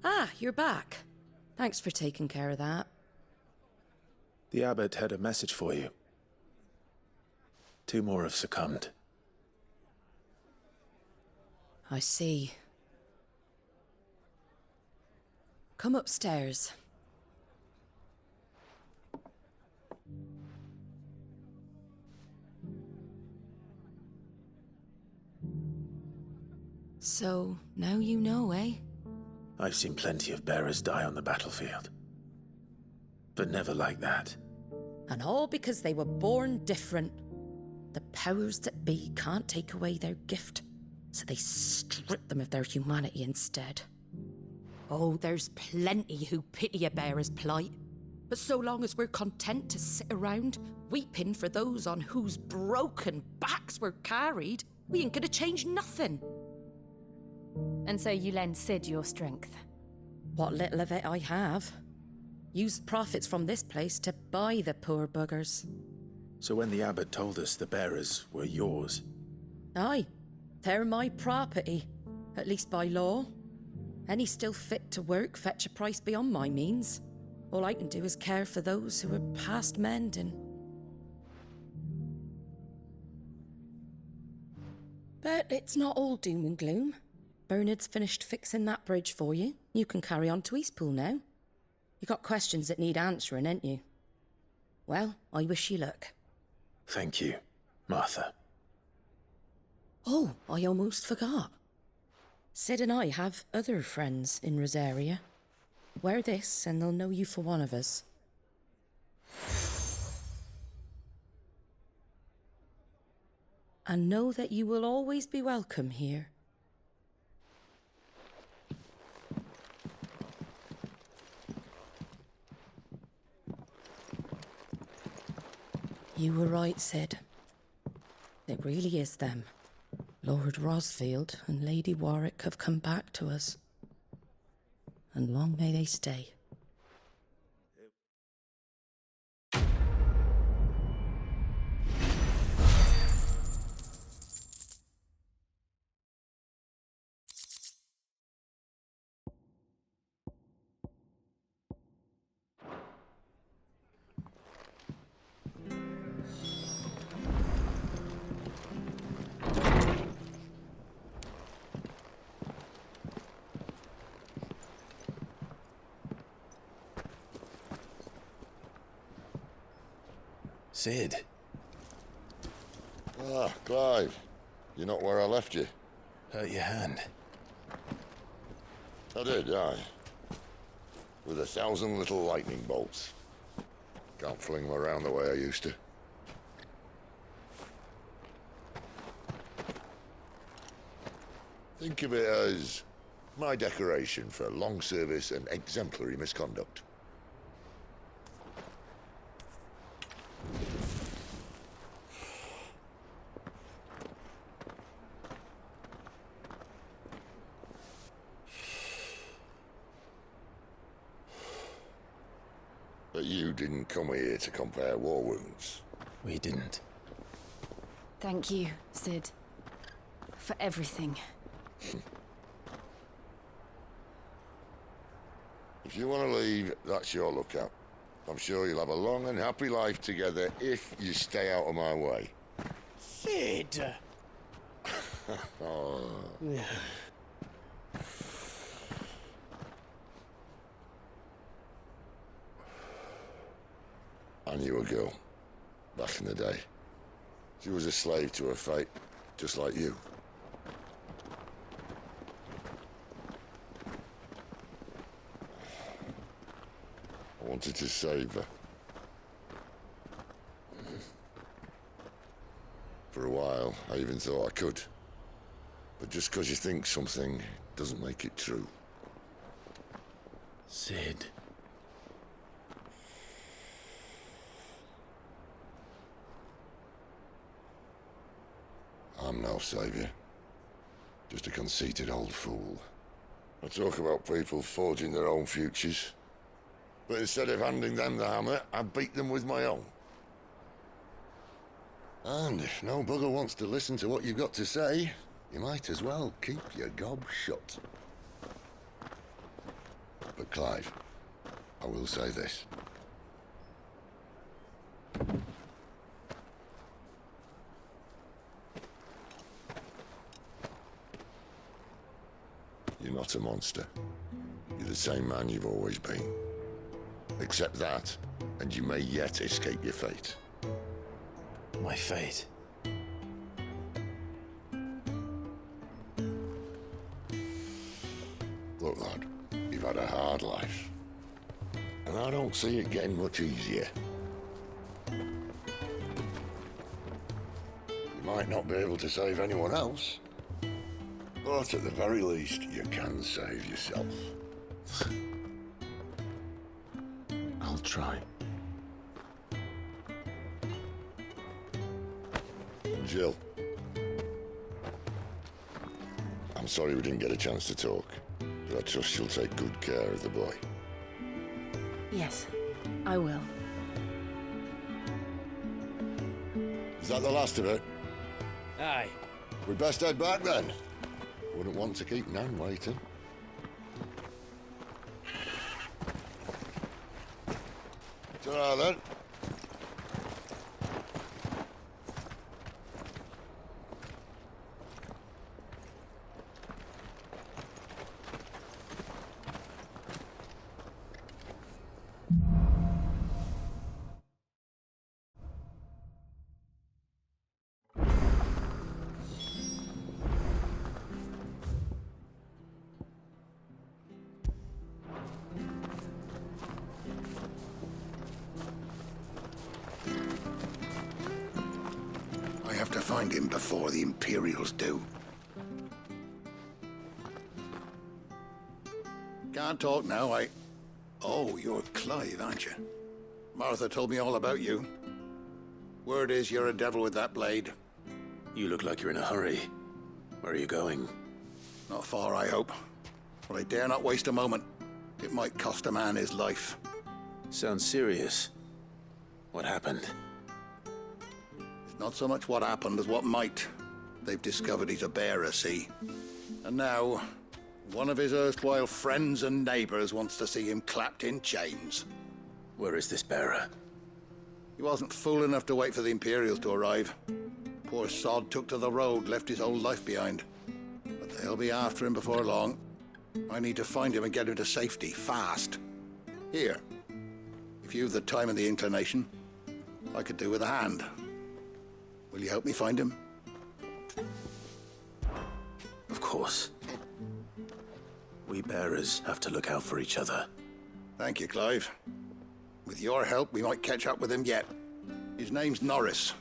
Ah, you're back. Thanks for taking care of that. The abbot had a message for you. 2 more have succumbed. I see. Come upstairs. So, now you know, eh? I've seen plenty of bearers die on the battlefield. But never like that. And all because they were born different. The powers that be can't take away their gift, so they strip them of their humanity instead. Oh, there's plenty who pity a bearer's plight. But so long as we're content to sit around, weeping for those on whose broken backs we're carried, we ain't gonna change nothing. And so you lend Sid your strength? What little of it I have. Use profits from this place to buy the poor buggers. So when the abbot told us the bearers were yours... Aye, they're my property, at least by law. Any still fit to work fetch a price beyond my means. All I can do is care for those who are past mending. But it's not all doom and gloom. Bernard's finished fixing that bridge for you. You can carry on to Eastpool now. You got questions that need answering, ain't you? Well, I wish you luck. Thank you, Martha. Oh, I almost forgot. Sid and I have other friends in Rosaria. Wear this and they'll know you for one of us. And know that you will always be welcome here. You were right, Sid. It really is them. Lord Rosfield and Lady Warwick have come back to us. And long may they stay. Sid. Ah, Clive. You're not where I left you. Hurt your hand. I did, aye. With 1,000 little lightning bolts. Can't fling them around the way I used to. Think of it as my decoration for long service and exemplary misconduct. But you didn't come here to compare war wounds. We didn't. Thank you, Sid. For everything. If you want to leave, that's your lookout. I'm sure you'll have a long and happy life together if you stay out of my way. Sid! Oh. I knew a girl, back in the day. She was a slave to her fate, just like you. I wanted to save her. For a while, I even thought I could. But just because you think something doesn't make it true. Sid. I'm no savior. Just a conceited old fool. I talk about people forging their own futures. But instead of handing them the hammer, I beat them with my own. And if no bugger wants to listen to what you've got to say, you might as well keep your gob shut. But Clive, I will say this. You're not a monster. You're the same man you've always been. Accept that, and you may yet escape your fate. My fate. Look, lad, you've had a hard life. And I don't see it getting much easier. You might not be able to save anyone else, but at the very least, you can save yourself. I'll try. Jill. I'm sorry we didn't get a chance to talk, but I trust she'll take good care of the boy. Yes, I will. Is that the last of it? Aye. We'd best head back then. Wouldn't want to keep Nan waiting. Ta-ra then. I have to find him before the Imperials do. Can't talk now, Oh, you're Clive, aren't you? Martha told me all about you. Word is you're a devil with that blade. You look like you're in a hurry. Where are you going? Not far, I hope. But I dare not waste a moment. It might cost a man his life. Sounds serious. What happened? It's not so much what happened as what might. They've discovered he's a bearer, see? And now, one of his erstwhile friends and neighbors wants to see him clapped in chains. Where is this bearer? He wasn't fool enough to wait for the Imperials to arrive. Poor sod took to the road, left his whole life behind. But they'll be after him before long. I need to find him and get him to safety, fast. Here, if you've the time and the inclination, I could do with a hand. Will you help me find him? Of course. We bearers have to look out for each other. Thank you, Clive. With your help, we might catch up with him yet. His name's Norris.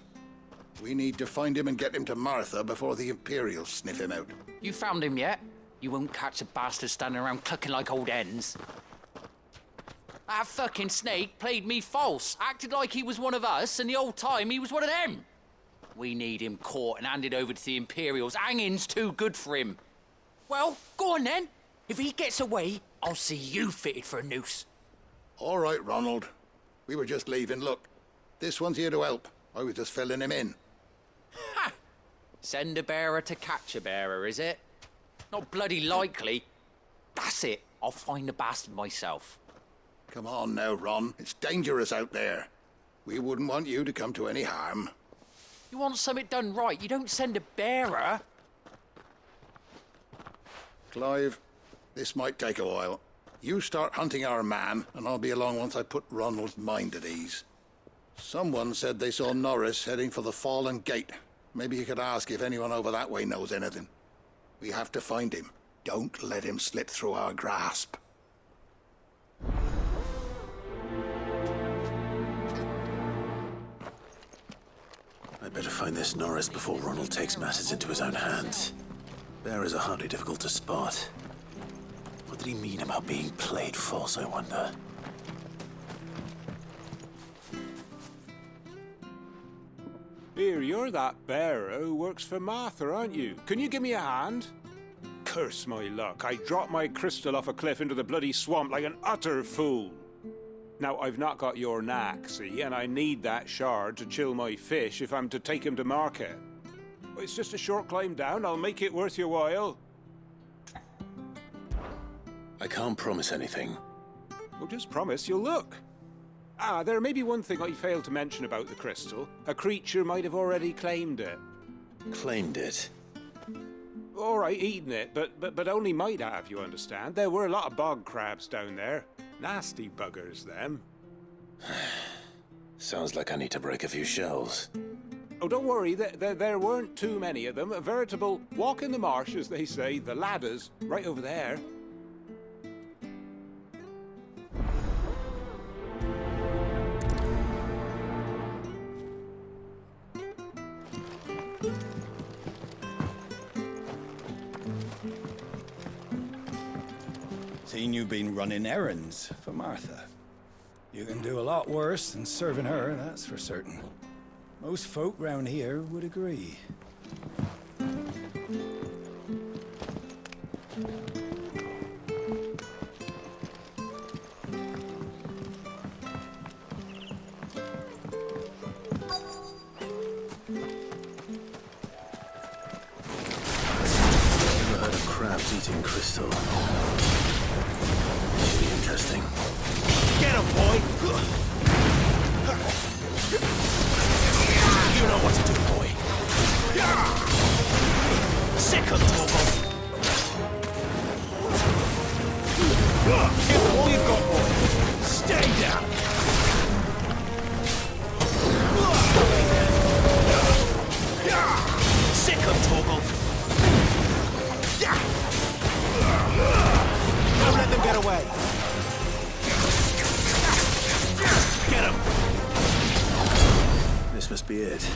We need to find him and get him to Martha before the Imperials sniff him out. You found him yet? You won't catch a bastard standing around clucking like old hens. That fucking snake played me false, acted like he was one of us, and the whole time he was one of them. We need him caught and handed over to the Imperials. Hanging's too good for him. Well, go on then. If he gets away, I'll see you fitted for a noose. All right, Ronald. We were just leaving. Look, this one's here to help. I was just filling him in. Ha! Send a bearer to catch a bearer, is it? Not bloody likely. That's it. I'll find the bastard myself. Come on now, Ron. It's dangerous out there. We wouldn't want you to come to any harm. You want something done right, you don't send a bearer. Clive, this might take a while. You start hunting our man, and I'll be along once I put Ronald's mind at ease. Someone said they saw Norris heading for the Fallen Gate. Maybe you could ask if anyone over that way knows anything. We have to find him. Don't let him slip through our grasp. I'd better find this Norris before Ronald takes matters into his own hands. Bearers are hardly difficult to spot. What did he mean about being played false, I wonder? Here, you're that bearer who works for Martha, aren't you? Can you give me a hand? Curse my luck. I dropped my crystal off a cliff into the bloody swamp like an utter fool. Now, I've not got your knack, see, and I need that shard to chill my fish if I'm to take him to market. It's just a short climb down. I'll make it worth your while. I can't promise anything. Well, just promise you'll look. There may be one thing I failed to mention about the crystal. A creature might have already claimed it. Claimed it? All right, eaten it, but only might have, you understand. There were a lot of bog crabs down there. Nasty buggers, them. Sounds like I need to break a few shells. Oh, don't worry, there weren't too many of them. A veritable walk in the marsh, as they say, the ladders, right over there. Seen you been running errands for Martha. You can do a lot worse than serving her, that's for certain. Most folk round here would agree. Never heard of crabs eating crystal. Should be interesting. Get him, boy! You know what to do, boy. Sick of trouble. Give all you've got, boy. Stay down. Sick of trouble. Don't let them get away. Get him! This must be it.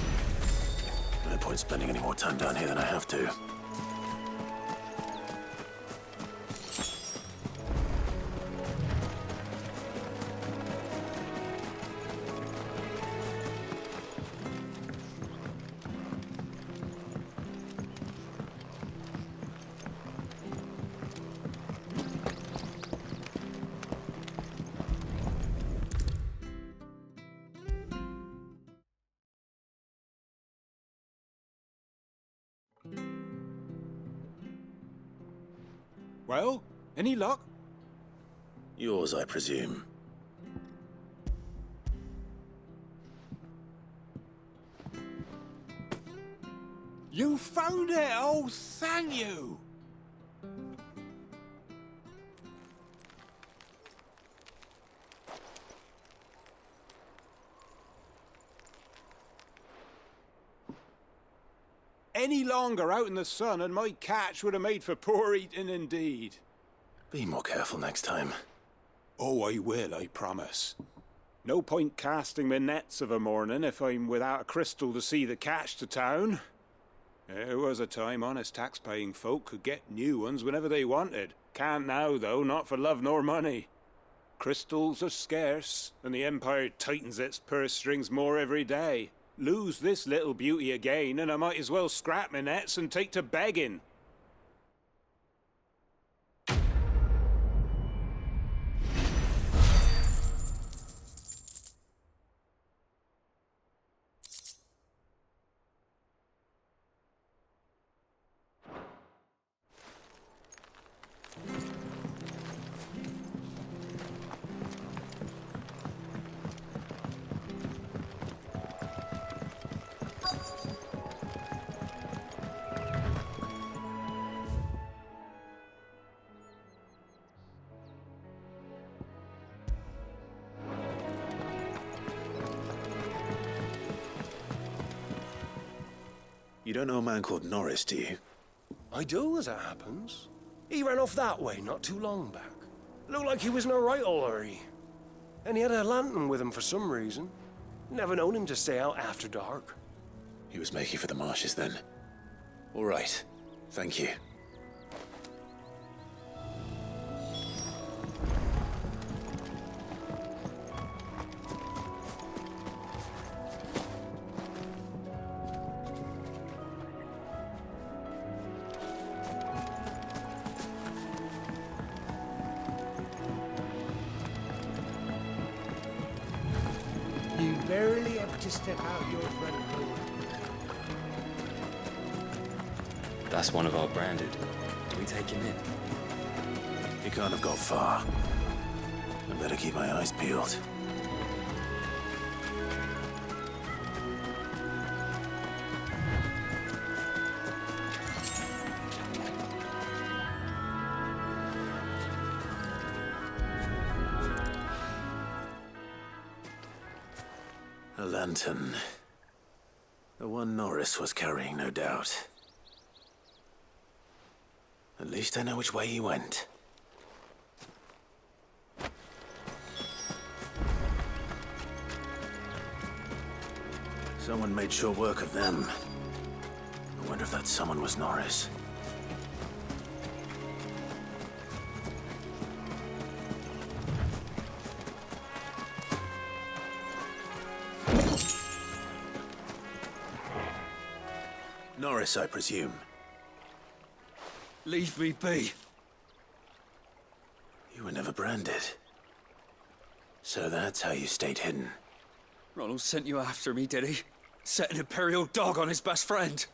No point spending any more time down here than I have to. Well, any luck? Yours, I presume. You found it! Oh, thank you! Any longer out in the sun and my catch would have made for poor eating indeed. Be more careful next time. Oh, I will, I promise. No point casting my nets of a morning if I'm without a crystal to see the catch to town. There was a time honest tax-paying folk could get new ones whenever they wanted. Can't now, though, not for love nor money. Crystals are scarce, and the Empire tightens its purse strings more every day. Lose this little beauty again, and I might as well scrap my nets and take to begging. You don't know a man called Norris, do you? I do, as it happens. He ran off that way not too long back. Looked like he was in a right old hurry. And he had a lantern with him for some reason. Never known him to stay out after dark. He was making for the marshes then. All right. Thank you. You barely have to step out your front door. That's one of our branded. Do we take him in? He can't have got far. I better keep my eyes peeled. A lantern. The one Norris was carrying, no doubt. At least I know which way he went. Someone made short work of them. I wonder if that someone was Norris. Norris, I presume. Leave me be. You were never branded. So that's how you stayed hidden. Ronald sent you after me, did he? Set an Imperial dog on his best friend.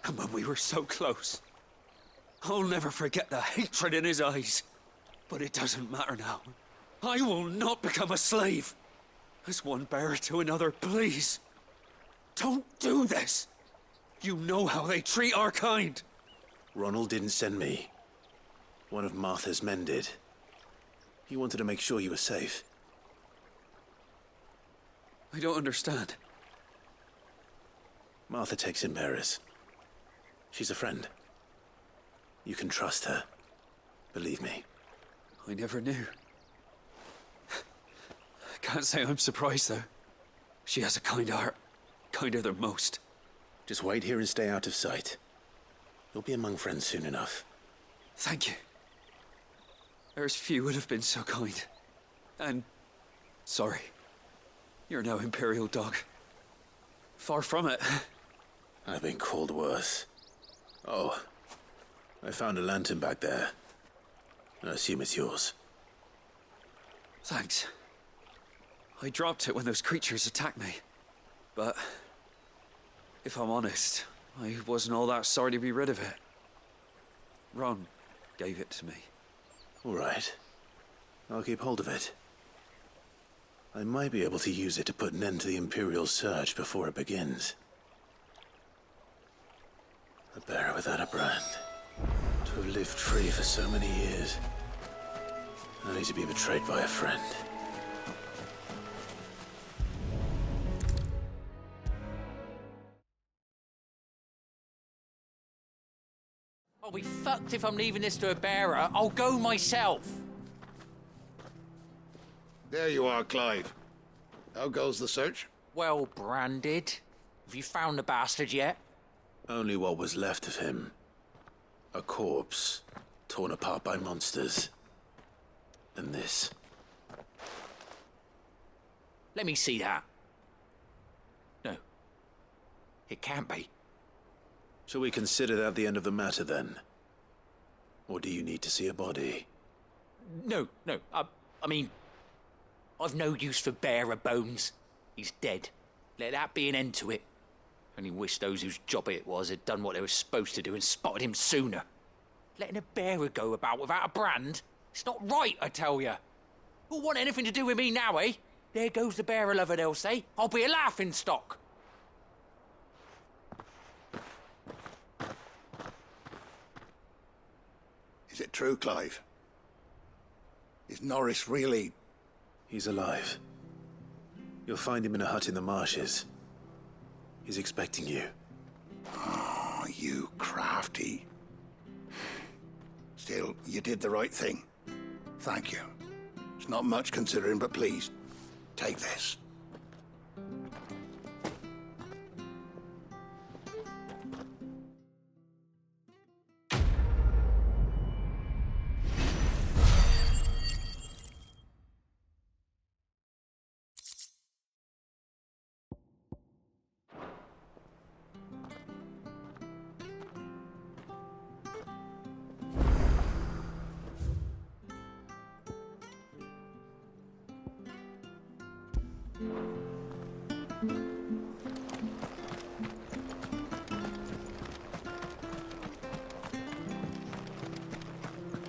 And when we were so close. I'll never forget the hatred in his eyes. But it doesn't matter now. I will not become a slave. As one bearer to another, please. Don't do this. You know how they treat our kind. Ronald didn't send me. One of Martha's men did. He wanted to make sure you were safe. I don't understand. Martha takes in bearers. She's a friend. You can trust her. Believe me. I never knew. I can't say I'm surprised, though. She has a kind heart. Kinder than most. Just wait here and stay out of sight. You'll be among friends soon enough. Thank you. There's few would have been so kind. And sorry. You're no Imperial dog. Far from it. I've been called worse. Oh, I found a lantern back there. I assume it's yours. Thanks. I dropped it when those creatures attacked me. But if I'm honest, I wasn't all that sorry to be rid of it. Ron gave it to me. All right. I'll keep hold of it. I might be able to use it to put an end to the Imperial surge before it begins. A bearer without a brand. To have lived free for so many years. Only to be betrayed by a friend. I'll be fucked if I'm leaving this to a bearer. I'll go myself. There you are, Clive. How goes the search? Well branded. Have you found the bastard yet? Only what was left of him. A corpse, torn apart by monsters. And this. Let me see that. No. It can't be. Shall we consider that the end of the matter, then? Or do you need to see a body? No. I mean, I've no use for bearer bones. He's dead. Let that be an end to it. Only wish those whose job it was had done what they were supposed to do and spotted him sooner. Letting a bearer go about without a brand? It's not right, I tell you. Who'll want anything to do with me now, eh? There goes the bearer lover, they'll say. I'll be a laughing stock. Is it true, Clive? Is Norris really... He's alive. You'll find him in a hut in the marshes. He's expecting you. Oh, you crafty. Still, you did the right thing. Thank you. It's not much considering, but please, take this.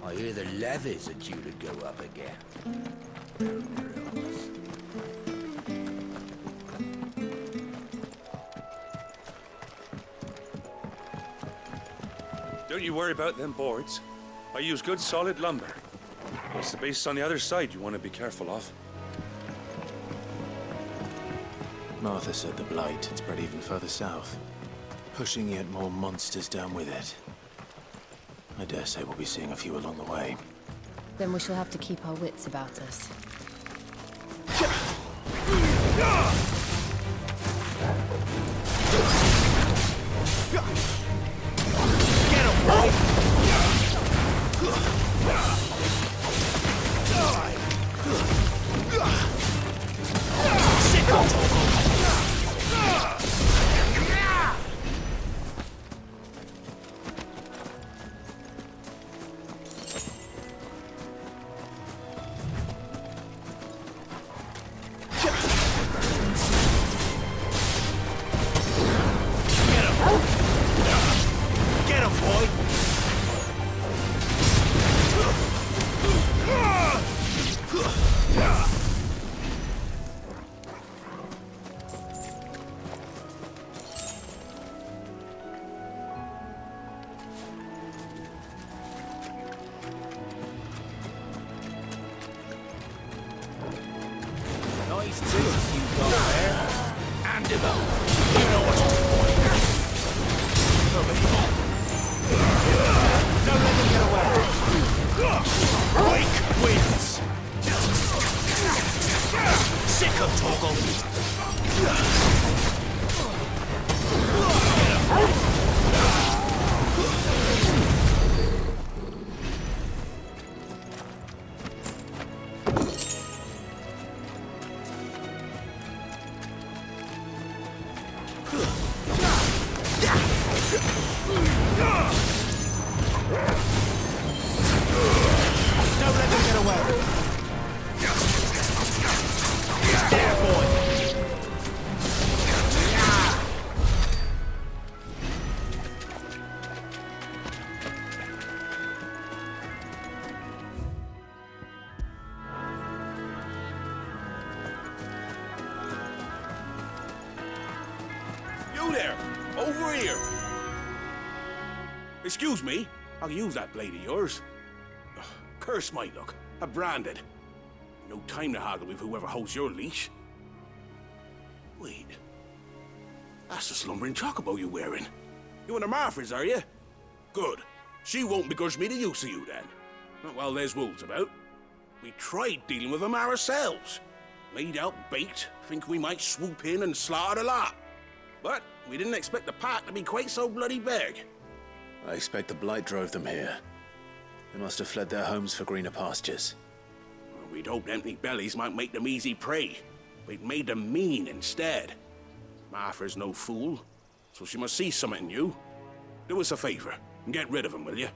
I I hear the levies are due to go up again. Don't you worry about them boards. I use good solid lumber. It's the base on the other side you want to be careful of. Martha said the blight had spread even further south, pushing yet more monsters down with it. I dare say we'll be seeing a few along the way. Then we shall have to keep our wits about us. Get him, boy! Nice tools you got there. And him up. You know what to do, boy. Don't let them get away. Wake wins. Sick of Torgal. Don't let them get away. There, boy. You there! Over here! Excuse me, I can use that blade of yours. Ugh, curse my luck. I'm branded. No time to haggle with whoever holds your leash. Wait. That's the slumbering chocobo you're wearing. You one of Martha's, are you? Good. She won't begrudge me the use of you, then. Not while there's wolves about. We tried dealing with them ourselves. Laid out bait, think we might swoop in and slaughter the lot. But we didn't expect the pack to be quite so bloody big. I expect the blight drove them here. They must have fled their homes for greener pastures. Well, we'd hoped empty bellies might make them easy prey. We'd made them mean instead. Martha's no fool, so she must see something in you. Do us a favor and get rid of them, will you?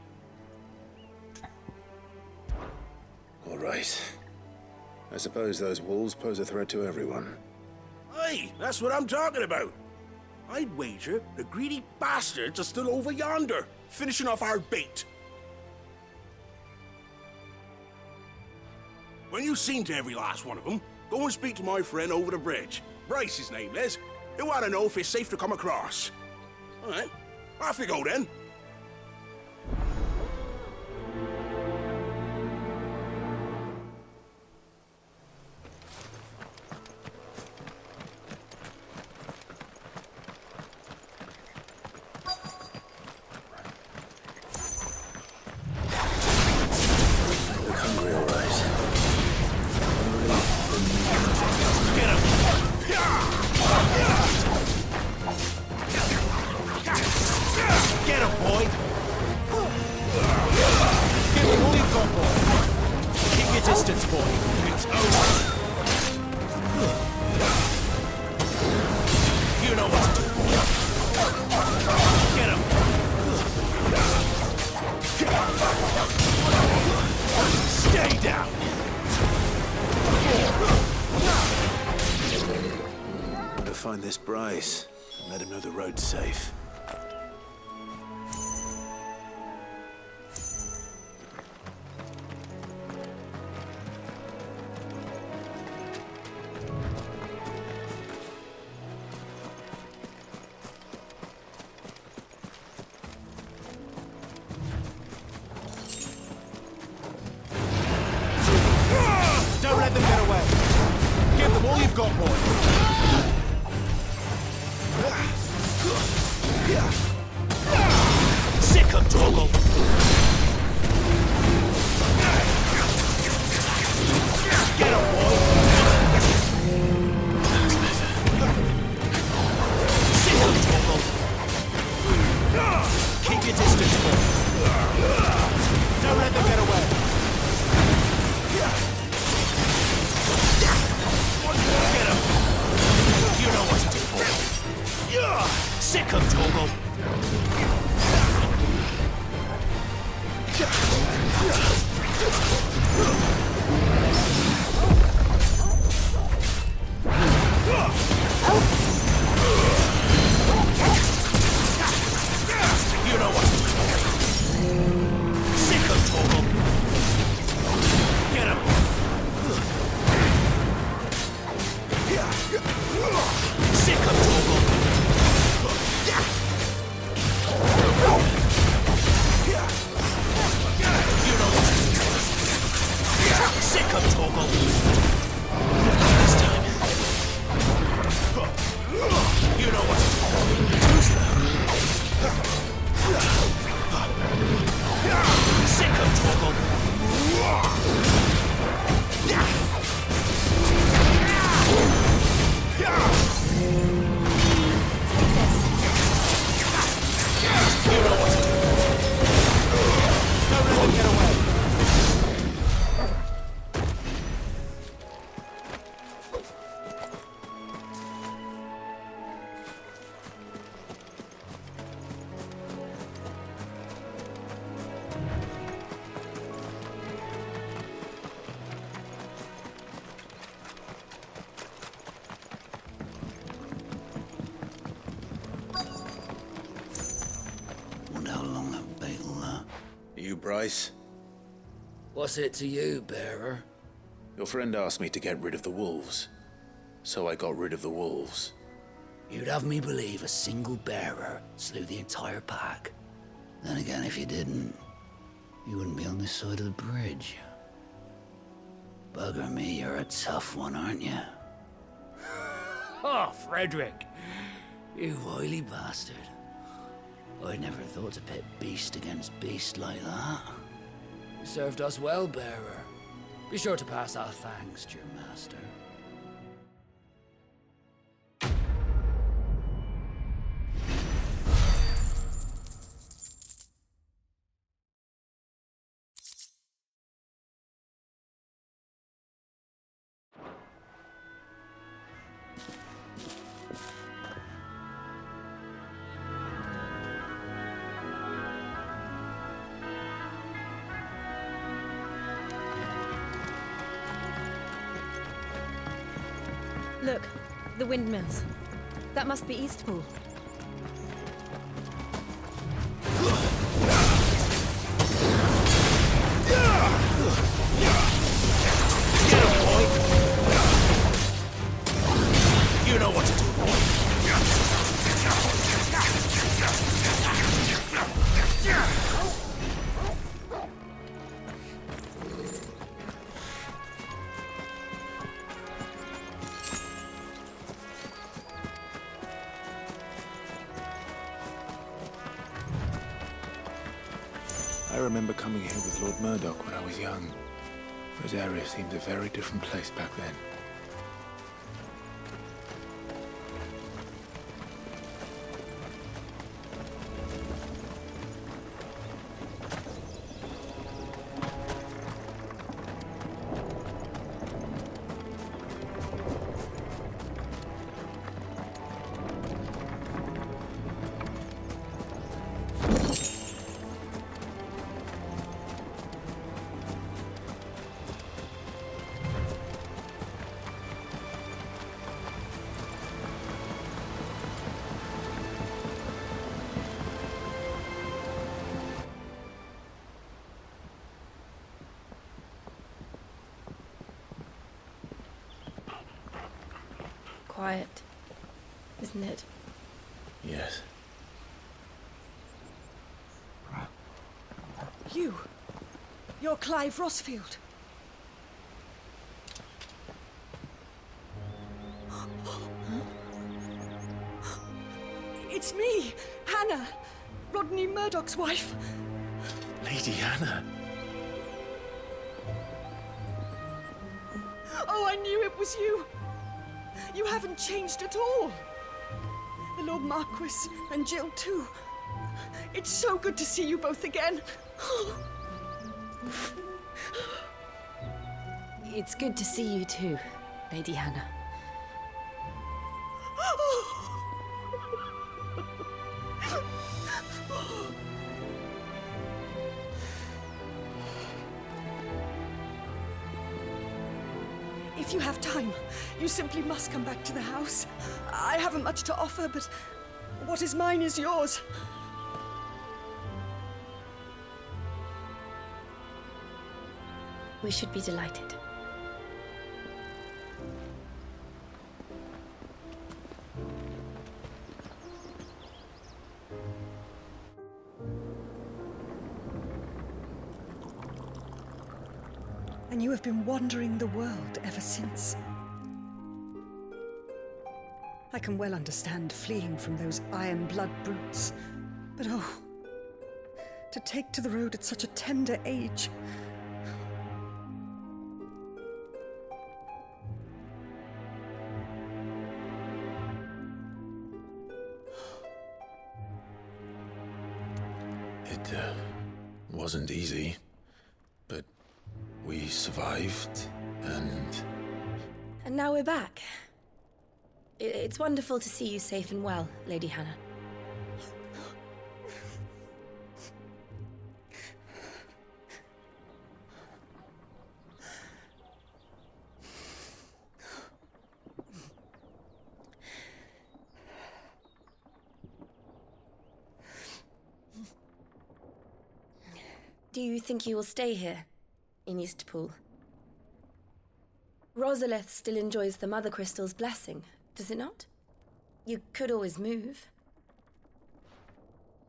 All right. I suppose those wolves pose a threat to everyone. Hey, that's what I'm talking about. I'd wager the greedy bastards are still over yonder, finishing off our bait. When you've seen to every last one of them, go and speak to my friend over the bridge. Bryce, his name is. He'll want to know if it's safe to come across. All right, off you go then. Find this Bryce and let him know the road's safe. all you've got, boy. Sick of Toggle. Get him, boy. Sick of Toggle. Keep your distance, boy. Don't let them get away. Get him. You know what to do, boy. Sick of Toggle. You know what? Sick of Toggle. Get him. Sick of Toggle. You know what? Sick of Toggle. This time. You know what? Too slow. Sick of Toggle. You know what to do. Don't let them get away. Wonder how long that bait will last. You, Bryce? What's it to you, bearer? Your friend asked me to get rid of the wolves. So I got rid of the wolves. You'd have me believe a single bearer slew the entire pack. Then again, if you didn't, you wouldn't be on this side of the bridge. Bugger me, you're a tough one, aren't you? Oh, Frederick. You wily bastard. I'd never thought to pit beast against beast like that. You served us well, bearer. Be sure to pass our thanks to your master. Look, the windmills. That must be Eastpool. You know what to do, boy. I remember coming here with Lord Murdoch when I was young. Rosaria seemed a very different place back then. Quiet, isn't it? Yes. You're Clive Rossfield. It's me, Hannah, Rodney Murdoch's wife. Lady Hannah. Oh, I knew it was you. You haven't changed at all. The Lord Marquis and Jill too. It's so good to see you both again. It's good to see you too, Lady Hannah. If you have time, you simply must come back to the house. I haven't much to offer, but what is mine is yours. We should be delighted. And you have been wandering the world ever since. I can well understand fleeing from those iron blood brutes, but oh, to take to the road at such a tender age. It wasn't easy, but we survived, and... And now we're back. It's wonderful to see you safe and well, Lady Hannah. Do you think you will stay here, in Eastpool? Rosalith still enjoys the Mother Crystal's blessing, does it not? You could always move.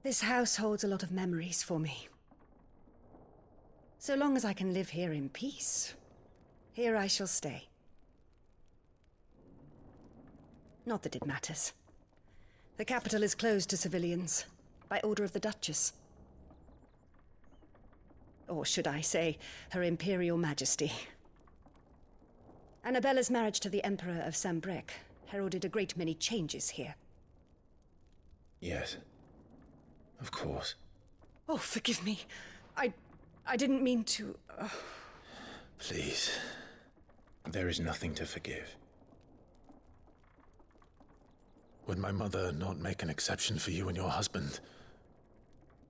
This house holds a lot of memories for me. So long as I can live here in peace, here I shall stay. Not that it matters. The capital is closed to civilians, by order of the Duchess. Or should I say, Her Imperial Majesty. Annabella's marriage to the Emperor of Sambrec heralded a great many changes here. Yes. Of course. Oh, forgive me. I didn't mean to... Please. There is nothing to forgive. Would my mother not make an exception for you and your husband?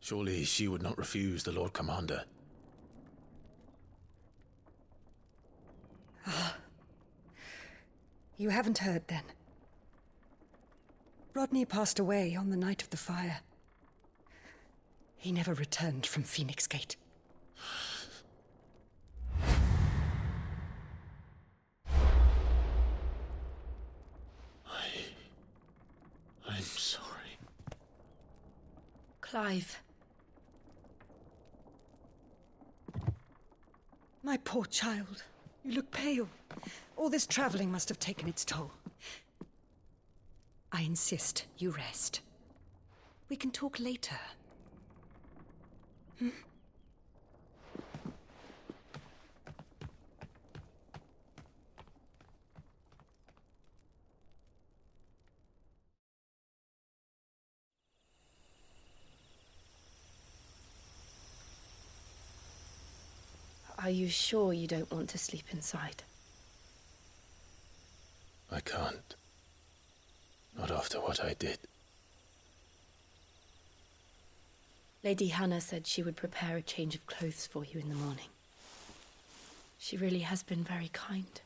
Surely she would not refuse the Lord Commander. You haven't heard, then. Rodney passed away on the night of the fire. He never returned from Phoenix Gate. I'm sorry. Clive. My poor child. You look pale. All this traveling must have taken its toll. I insist you rest. We can talk later. Hmm? Are you sure you don't want to sleep inside? I can't. Not after what I did. Lady Hannah said she would prepare a change of clothes for you in the morning. She really has been very kind.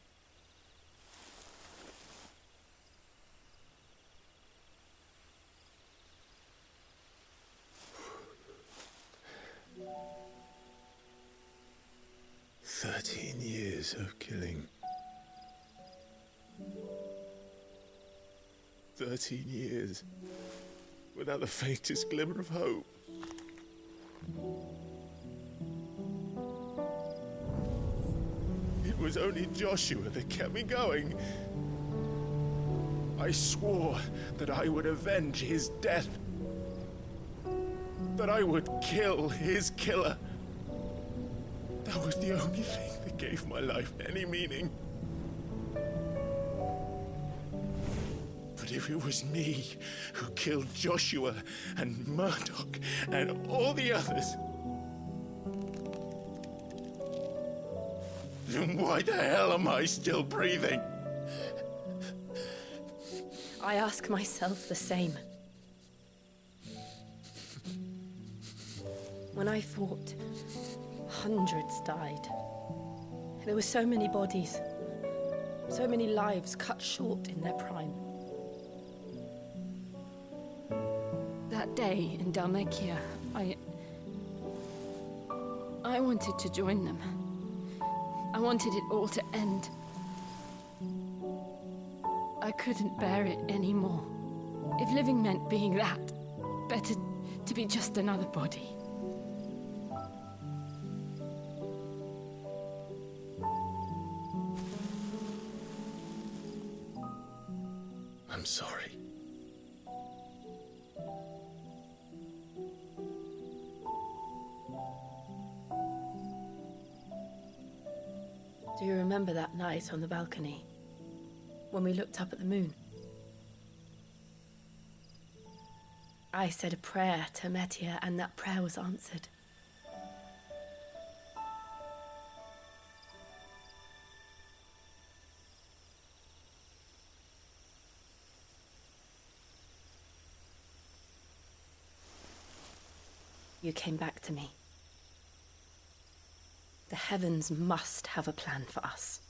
Years of killing. 13 years without the faintest glimmer of hope. It was only Joshua that kept me going. I swore that I would avenge his death. That I would kill his killer. That was the only thing that gave my life any meaning. But if it was me who killed Joshua and Murdoch and all the others, then why the hell am I still breathing? I ask myself the same. When I fought, hundreds died. There were so many bodies, so many lives cut short in their prime. That day in Dalmekia, I wanted to join them. I wanted it all to end. I couldn't bear it anymore. If living meant being that, better to be just another body. I'm sorry. Do you remember that night on the balcony, when we looked up at the moon? I said a prayer to Metia, and that prayer was answered. You came back to me. The heavens must have a plan for us.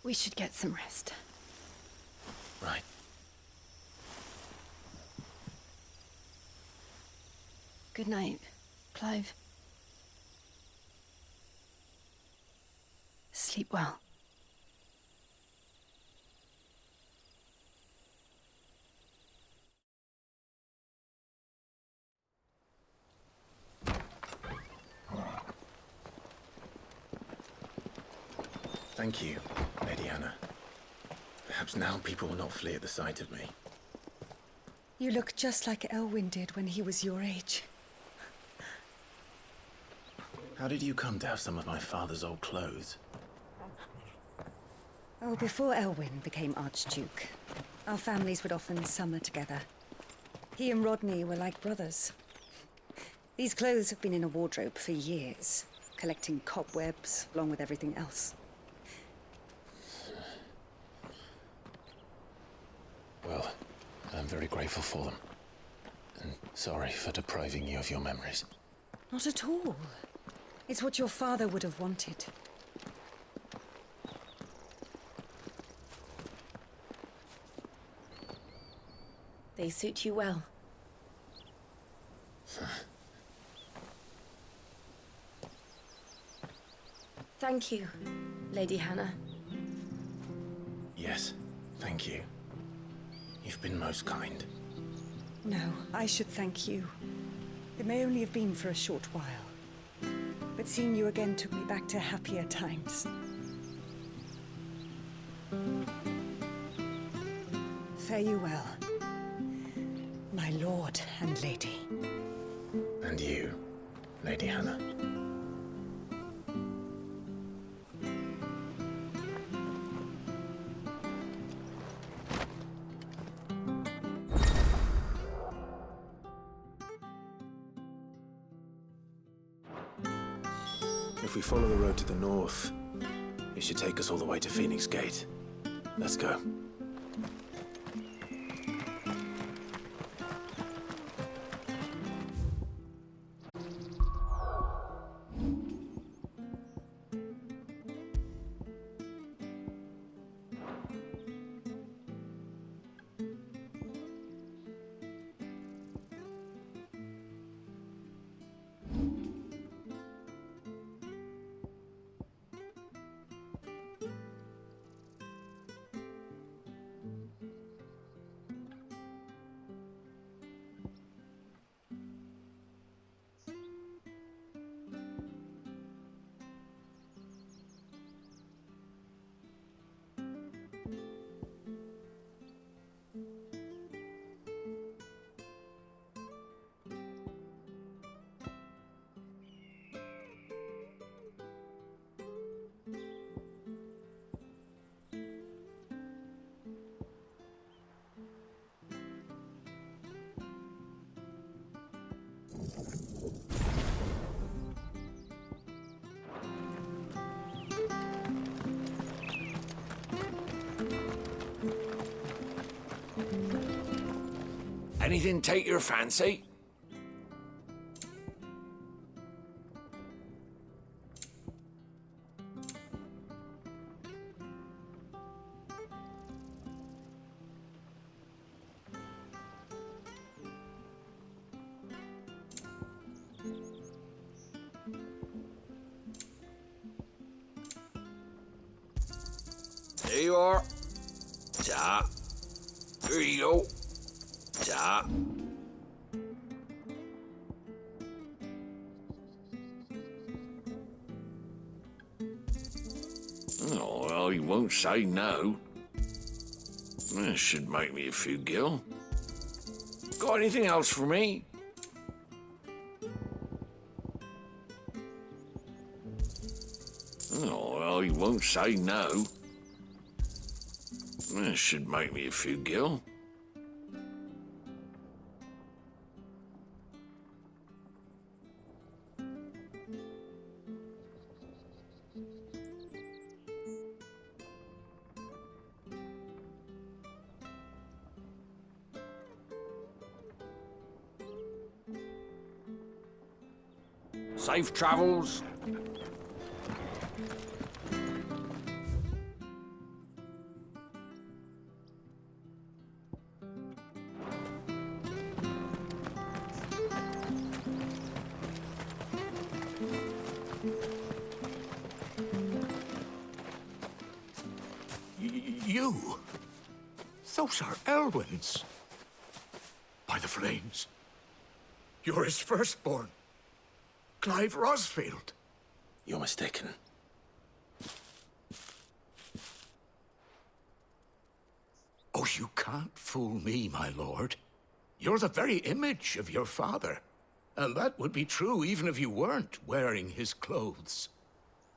We should get some rest. Right. Good night, Clive. Sleep well. Thank you, Lady Hannah. Perhaps now people will not flee at the sight of me. You look just like Elwyn did when he was your age. How did you come to have some of my father's old clothes? Oh, before Elwyn became Archduke, our families would often summer together. He and Rodney were like brothers. These clothes have been in a wardrobe for years, collecting cobwebs along with everything else. Well, I'm very grateful for them. And sorry for depriving you of your memories. Not at all. It's what your father would have wanted. They suit you well. Thank you, Lady Hannah. Yes, thank you. You've been most kind. No, I should thank you. It may only have been for a short while, but seeing you again took me back to happier times. Fare you well, my lord and lady. And you, Lady Hannah. If we follow the road to the north, it should take us all the way to Phoenix Gate. Let's go. Anything take your fancy? There you are. Ta. Here you go. Ta. Oh, well, he won't say no. That should make me a few gil. Got anything else for me? Oh, well, he won't say no. That should make me a few gil. Safe travels. You? Those are Elwyn's. By the flames. You're his firstborn. Clive Rosfield. You're mistaken. Oh, you can't fool me, my lord. You're the very image of your father. And that would be true even if you weren't wearing his clothes.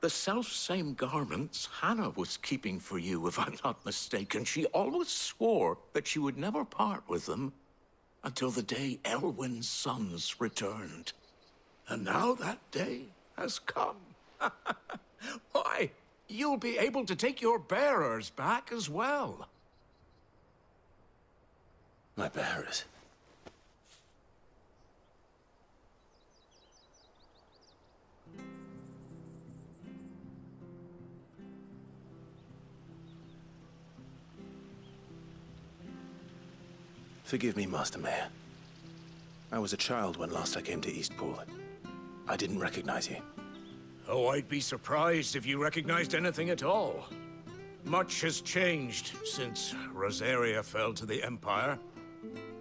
The self-same garments Hannah was keeping for you, if I'm not mistaken. She always swore that she would never part with them until the day Elwyn's sons returned. And now that day has come. Why, you'll be able to take your bearers back as well. My bearers? Forgive me, Master Mayor. I was a child when last I came to Eastpool. I didn't recognize you. Oh, I'd be surprised if you recognized anything at all. Much has changed since Rosaria fell to the Empire.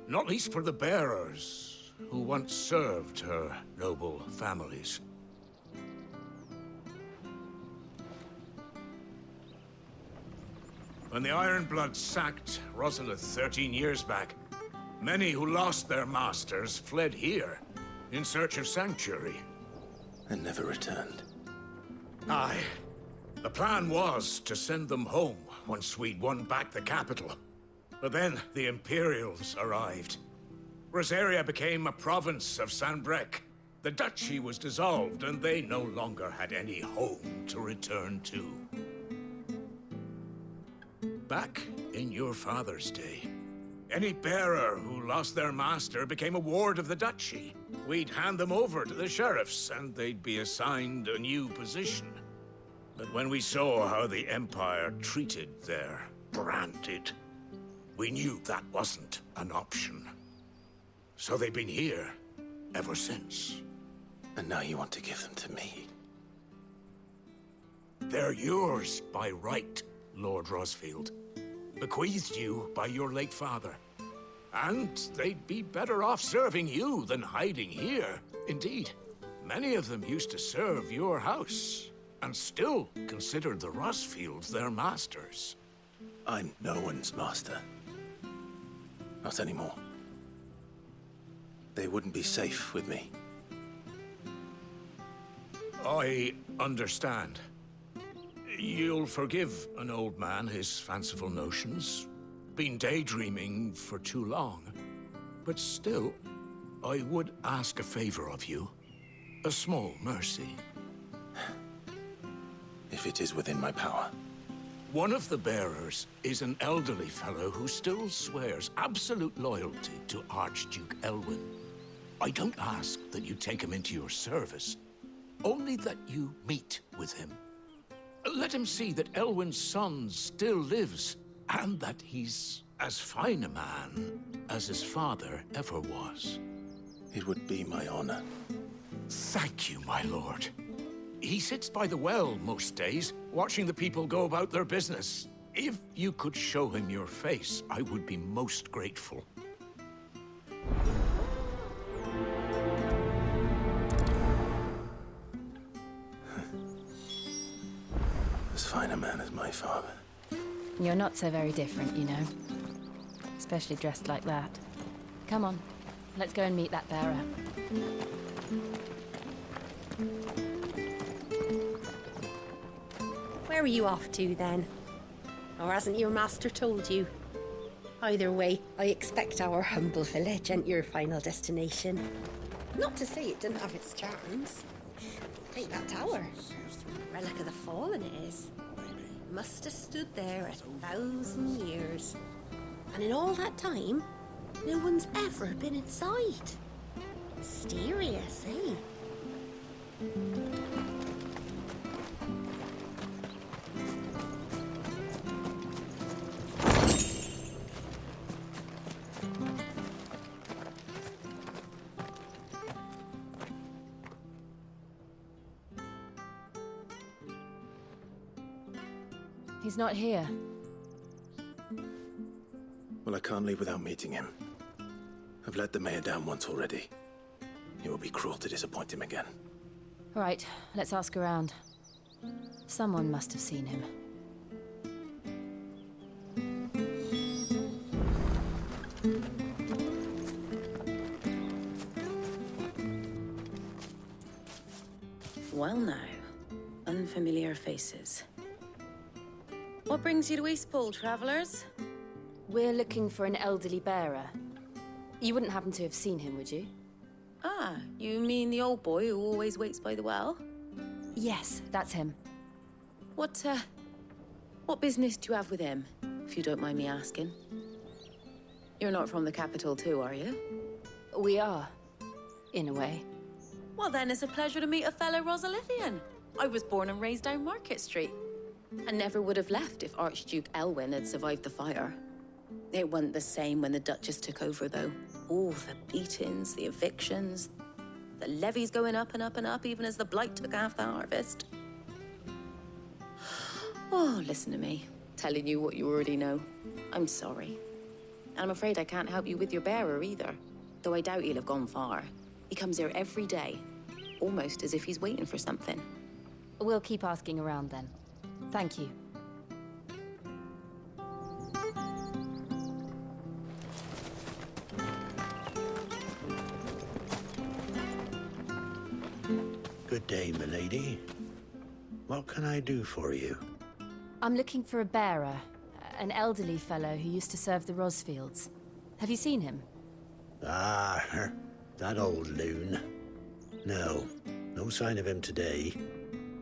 Not least for the bearers, who once served her noble families. When the Ironbloods sacked Rosalith 13 years back, many who lost their masters fled here in search of sanctuary. And never returned. Aye. The plan was to send them home once we'd won back the capital. But then the Imperials arrived. Rosaria became a province of Sanbreque. The duchy was dissolved, and they no longer had any home to return to. Back in your father's day, any bearer who lost their master became a ward of the duchy. We'd hand them over to the sheriffs, and they'd be assigned a new position. But when we saw how the Empire treated their branded, we knew that wasn't an option. So they've been here ever since. And now you want to give them to me? They're yours by right, Lord Rosfield. Bequeathed you by your late father. And they'd be better off serving you than hiding here. Indeed, many of them used to serve your house, and still considered the Rosfields their masters. I'm no one's master. Not anymore. They wouldn't be safe with me. I understand. You'll forgive an old man his fanciful notions. Been daydreaming for too long. But still, I would ask a favor of you. A small mercy. If it is within my power. One of the bearers is an elderly fellow who still swears absolute loyalty to Archduke Elwyn. I don't ask that you take him into your service, only that you meet with him. Let him see that Elwyn's son still lives, and that he's as fine a man as his father ever was. It would be my honor. Thank you, my lord. He sits by the well most days, watching the people go about their business. If you could show him your face, I would be most grateful. As fine a man as my father. You're not so very different, you know. Especially dressed like that. Come on, let's go and meet that bearer. Where are you off to, then? Or hasn't your master told you? Either way, I expect our humble village ain't your final destination. Not to say it didn't have its charms. Take that tower. Relic of the Fallen it is. Must have stood there 1,000 years. And in all that time, no one's ever been inside. Mysterious, eh? He's not here. Well, I can't leave without meeting him. I've let the mayor down once already. It would be cruel to disappoint him again. All right, let's ask around. Someone must have seen him. Well now, unfamiliar faces. What brings you to Eastpool, travellers? We're looking for an elderly bearer. You wouldn't happen to have seen him, would you? Ah, you mean the old boy who always waits by the well? Yes, that's him. What business do you have with him, if you don't mind me asking? You're not from the capital too, are you? We are, in a way. Well then, it's a pleasure to meet a fellow Rosalithian. I was born and raised down Market Street. And never would have left if Archduke Elwyn had survived the fire. It wasn't the same when the Duchess took over, though. All the beatings, the evictions, the levies going up and up and up, even as the blight took half the harvest. Oh, listen to me, telling you what you already know. I'm sorry. And I'm afraid I can't help you with your bearer either, though I doubt he'll have gone far. He comes here every day, almost as if he's waiting for something. We'll keep asking around then. Thank you. Good day, milady. What can I do for you? I'm looking for a bearer, an elderly fellow who used to serve the Rosfields. Have you seen him? Ah, that old loon. No, no sign of him today.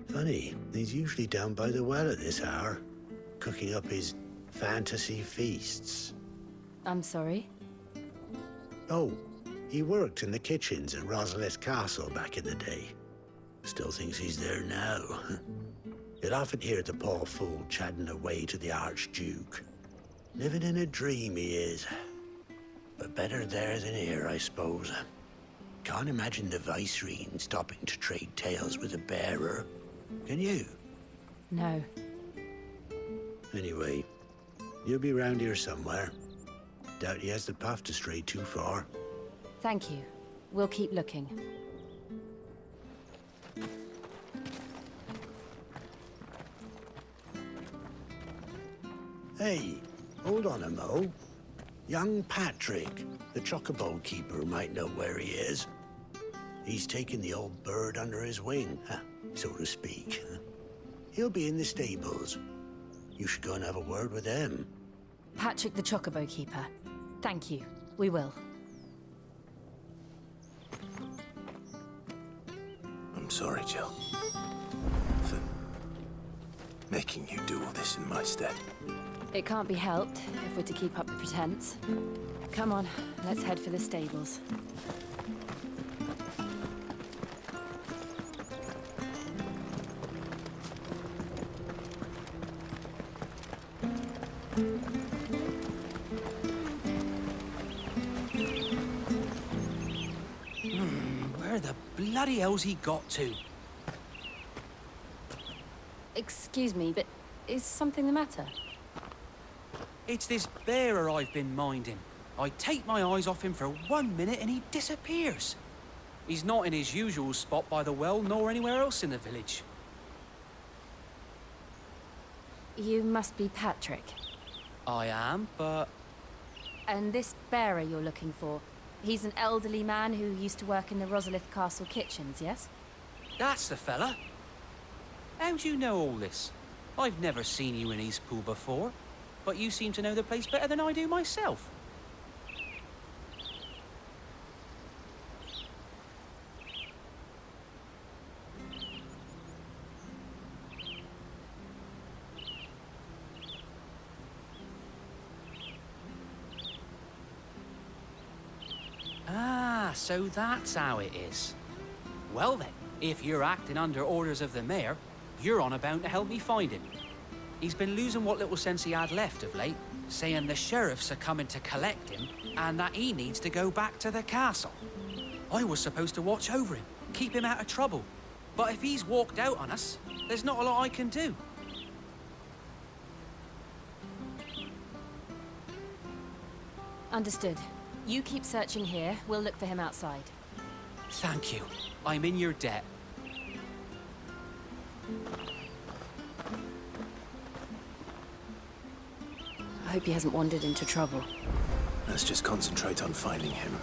Funny, he's usually down by the well at this hour, cooking up his fantasy feasts. I'm sorry? Oh, he worked in the kitchens at Rosalith Castle back in the day. Still thinks he's there now. You'd often hear the poor fool chatting away to the Archduke. Living in a dream he is. But better there than here, I suppose. Can't imagine the Viceroy stopping to trade tales with a bearer. Can you? No. Anyway, you'll be round here somewhere. Doubt he has the path to stray too far. Thank you. We'll keep looking. Hey, hold on a mo. Young Patrick, the chocobo keeper, might know where he is. He's taken the old bird under his wing, so to speak. He'll be in the stables. You should go and have a word with him. Patrick the Chocobo Keeper. Thank you. We will. sorry, Jill. For making you do all this in my stead. It can't be helped if we're to keep up the pretense. Come on, let's head for the stables. Where the bloody hell's he got to? Excuse me, but is something the matter? It's this bearer I've been minding. I take my eyes off him for 1 minute and he disappears. He's not in his usual spot by the well, nor anywhere else in the village. You must be Patrick. I am, but... And this bearer you're looking for, he's an elderly man who used to work in the Rosalith Castle kitchens, yes? That's the fella. How do you know all this? I've never seen you in Eastpool before, but you seem to know the place better than I do myself. Ah, so that's how it is. Well then, if you're acting under orders of the mayor, you're on about to help me find him. He's been losing what little sense he had left of late, saying the sheriffs are coming to collect him and that he needs to go back to the castle. I was supposed to watch over him, keep him out of trouble. But if he's walked out on us, there's not a lot I can do. Understood. You keep searching here, we'll look for him outside. Thank you. I'm in your debt. I hope he hasn't wandered into trouble. Let's just concentrate on finding him.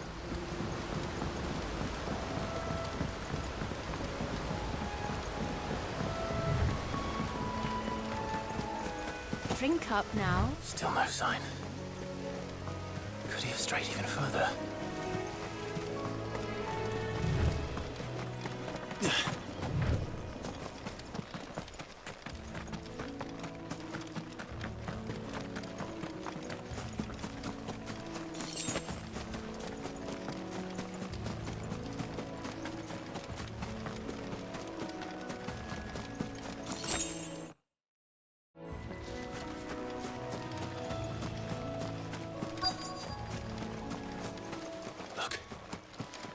Drink up now. Still no sign. Could he have strayed even further?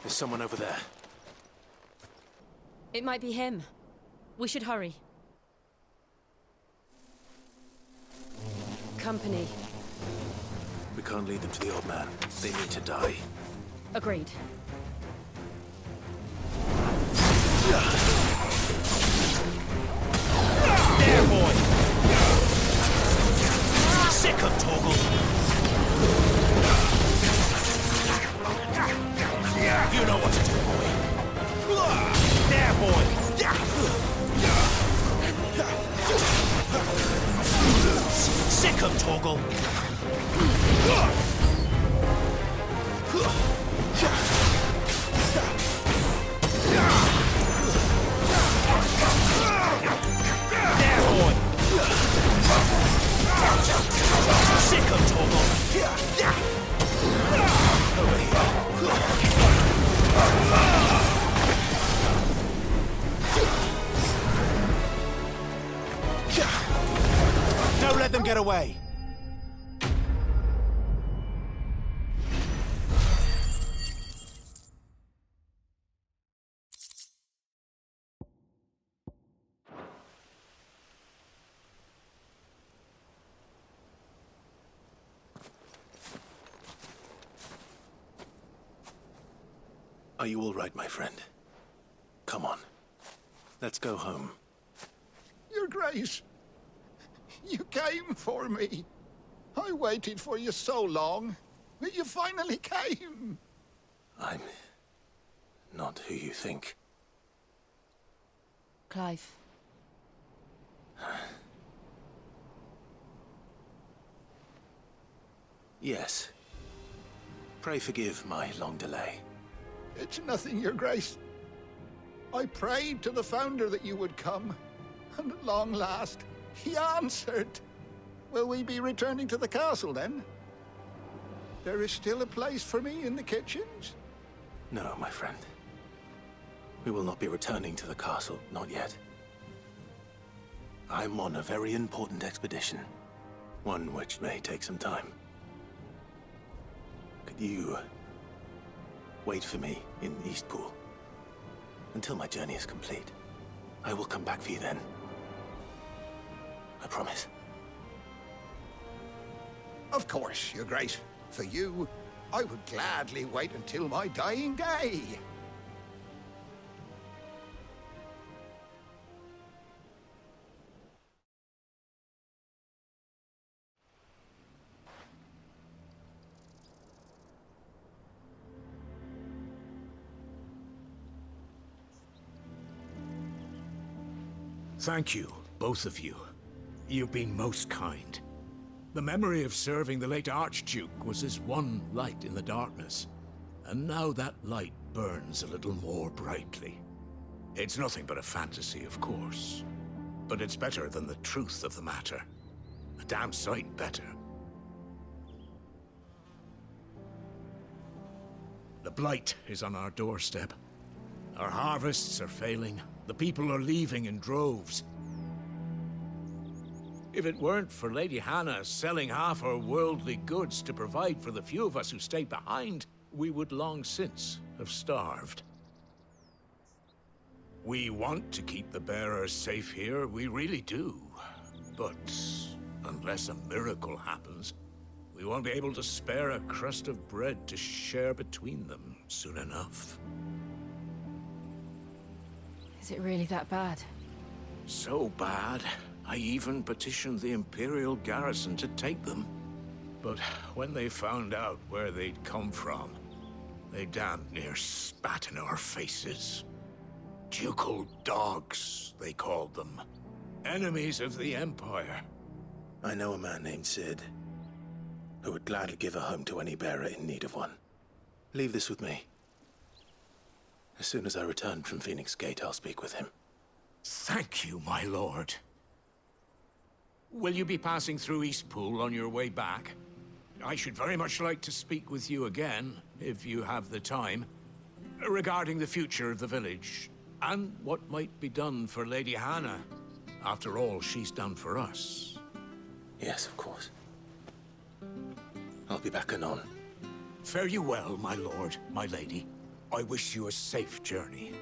There's someone over there. It might be him. We should hurry. Company. We can't lead them to the old man. They need to die. Agreed. There, boy! Sick of Torgal! You know what to do, boy. There, boy. Sick of Torgal. There, boy. Sick of Torgal. Over here. Don't let them get away. Are you all right, my friend? Come on. Let's go home. Your Grace, you came for me. I waited for you so long, but you finally came. I'm not who you think. Clive. Yes. Pray forgive my long delay. It's nothing, Your Grace. I prayed to the Founder that you would come, and at long last, he answered. Will we be returning to the castle, then? There is still a place for me in the kitchens? No, my friend. We will not be returning to the castle, not yet. I'm on a very important expedition, one which may take some time. Could you wait for me in Eastpool until my journey is complete? I will come back for you then. I promise. Of course, Your Grace. For you, I would gladly wait until my dying day. Thank you, both of you. You've been most kind. The memory of serving the late Archduke was as one light in the darkness, and now that light burns a little more brightly. It's nothing but a fantasy, of course, but it's better than the truth of the matter. A damn sight better. The blight is on our doorstep. Our harvests are failing. The people are leaving in droves. If it weren't for Lady Hannah selling half her worldly goods to provide for the few of us who stayed behind, we would long since have starved. We want to keep the bearers safe here, we really do. But unless a miracle happens, we won't be able to spare a crust of bread to share between them soon enough. Is it really that bad? So bad, I even petitioned the Imperial garrison to take them. But when they found out where they'd come from, they damn near spat in our faces. Ducal dogs, they called them. Enemies of the Empire. I know a man named Sid, who would gladly give a home to any bearer in need of one. Leave this with me. As soon as I return from Phoenix Gate, I'll speak with him. Thank you, my lord. Will you be passing through Eastpool on your way back? I should very much like to speak with you again, if you have the time, regarding the future of the village, and what might be done for Lady Hannah. After all she's done for us. Yes, of course. I'll be back anon. Fare you well, my lord, my lady. I wish you a safe journey.